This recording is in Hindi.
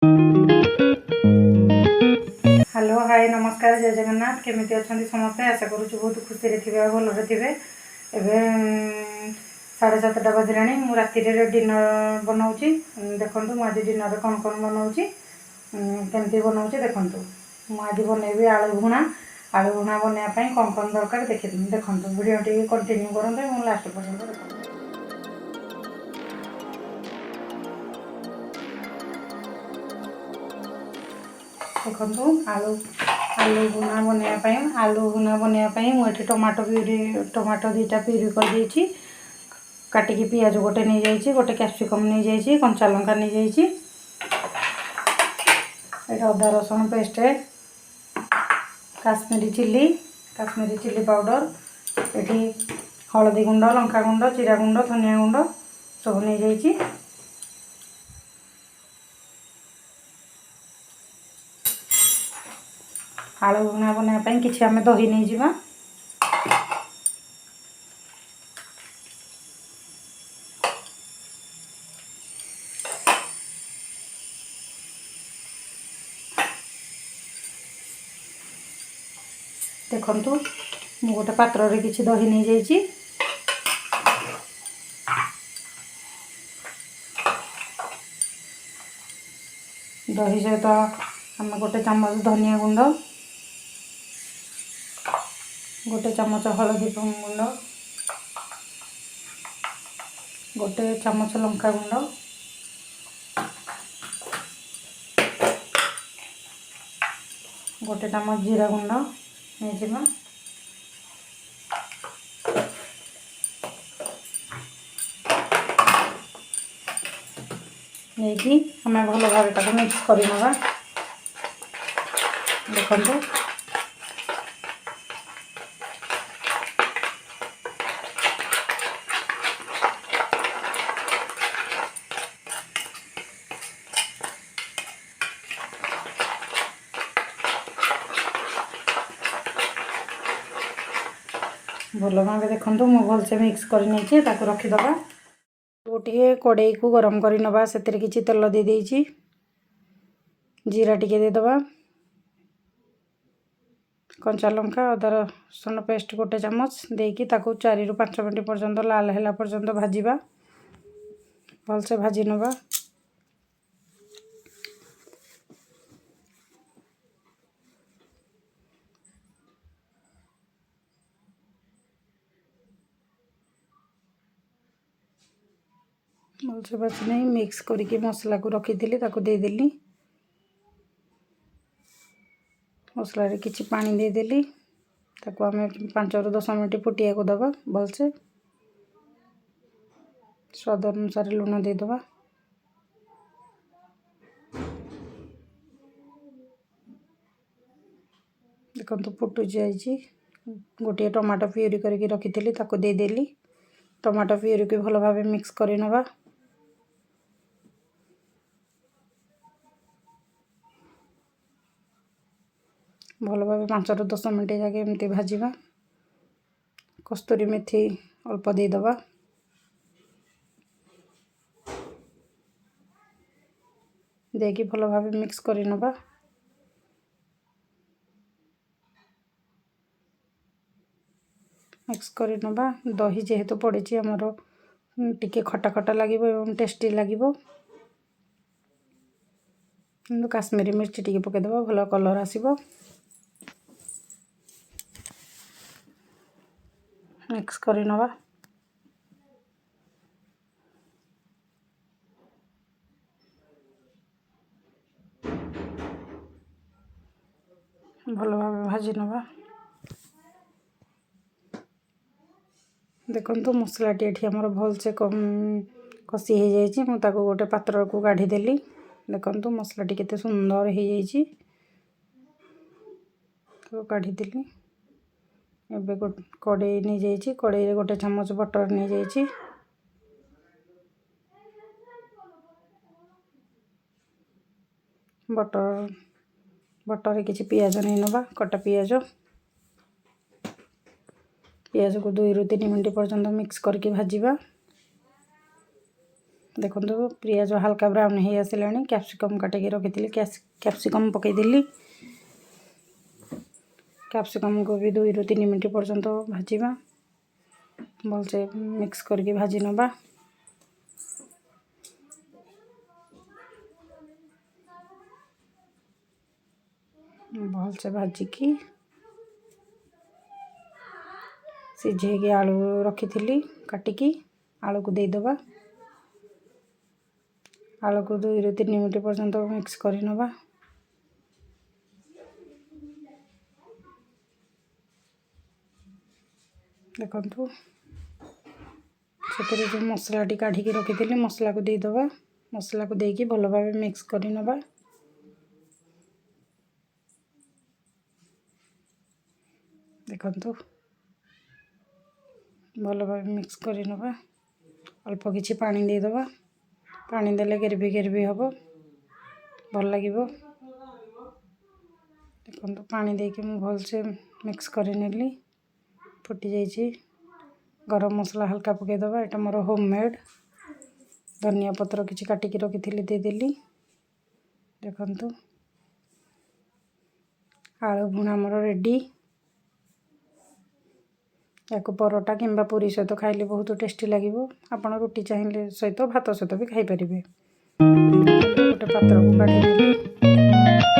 हेलो हाय नमस्कार जय जगन्नाथ केमिति अछंती समस्ते आशा करूछु बहुत खुशी रे थिबे भलरे थिबे। एबे 7:30 बजलानी मु राति रे डिनर बनाउची। देखंतु मु आज डिनर कोन कोन बनाउची केमिति बनाउची देखंतु। मु आज बनेबी आलू भुणा बनेया पई कोन कोन दरकार देखंतु वीडियो टी कंटिन्यू करंतु मु लास्ट पर्यंत देखंतु। देखो आलू आलू भुना बनवाई मुझे टमाटो दुईटा प्यूरी कर देछि। काटिकी पियाज गोटे नहीं जाइए, गोटे कैप्सिकम नहीं जाइए, कंचा लंका नहीं जाइए, अदा रसुण पेस्ट, काश्मीरी चिल्ली पाउडर, ये हलदी गुंड, लंका गुंड, जीरा गुंड, धनिया गुंड सब नहीं जाइए। आलू भुना बनवाई किसी आम दही नहीं जावा। देखंतु मु गोटे पात्र रे किछि दही नहीं जाइए। दही सहित आम गोटे चम्मच धनिया गुंड, गोटे चम्मच हलदी गुंड, गोटे चम्मच लंका गुंड, गोटे चम्मच जीरा गुंड नहीं नहीं आम भल भाव मिक्स कर देखो भल भाव देखो मु भलसे मिक्स कर रखीदबा। गोटे कड़ई को गरम कर नवा से किसी तेल दे देइछि, जीरा टिके देदबा, कंचा लंका अदा रसुण पेस्ट गोटे चम्मच देकी 4 ରୁ 5 मिनट पर्यंत लाल हैला पर्यंत भाजिबा। भलसे भाजी नवा। भलसे भाजी नहीं मिक्स करके मसला को रखी थी देदेली। मसला रे किछि पानी देदेली ताको आम 5 ରୁ 10 मिनट फुटिया को दबा। भलसे स्वाद अनुसार लुण देदबा। देखो फुटु जाइए। गोटे टमाटो प्यूरी करके रखी थी देदेली। टमाटो प्यूरी को भल भाव मिक्स कर नवा। भल भाव 5 ରୁ 10 मिनट जाके एमती भाजिबा। कस्तूरी मेथी अल्प देदबा। देकी भल भाव मिक्स कर नवा। मिक्स कर नवा। दही जेहेतु पड़ी आमर टिके खटा खटा लगे एवं टेस्टी लगे। काश्मीरी मिर्ची टिके पकेदबा भल कलर आसीबो। मिक्स कर नवा। भल भाव भाजी नवा। देखो मसलाटी ये आमर भलसे कषि हो जाइए। मुझे गोटे पात्र को काढ़ी देली। देखो मसलाटी केते सुंदर हो जाइए। काढ़ी देली। एबे कड़ई नहीं जाइए। कड़ई रे गोटे चम्मच बटर नहीं जाइए। बटर किसी पियाज नहीं नवा। कटा पियाज को 2 ରୁ 3 मिनट पर्यंत मिक्स करके भाजिबा। देखो पियाज हल्का ब्राउन हो आसला। कैप्सिकम काटिकी रखी कैप्सिकम पकईदेली। कैप्सिकम को भी 2 ରୁ 3 मिनट पर्यंत भाजवा भलसे मिक्स करके भाजी नवा। भलसे भाजिकी सिझेकी आलू रखी काटिकी आलू को देदबा। आलू को 2 ରୁ 3 मिनट पर्यंत मिक्स कर नवा। देखु से जो मसला काढ़ी रखी मसला को देदबा। मसला को देकी भल भाव मिक्स कर नवा। देखु भल भाव मिक्स कर नवा। अल्प किछि पानी देदबा। पानी देले ग्रेवी ग्रेवी हम भल लगे। देखो पानी देके मुझे भलसे मिक्स कर नेली। फुटी जाइए। गरम मसला हल्का पकईदबा। एटा मोर होममेड। धनिया पत्र किछि काटिकी रखी देदेली। देखु आलू भुना मोर रेडी। या परोटा किंबा पूरी सहित खाइले बहुत टेस्टी लगे। आपण रुटी चाहिए सहित भात सहित भी खाई पारे। गोटे पात्र को काढ़ी।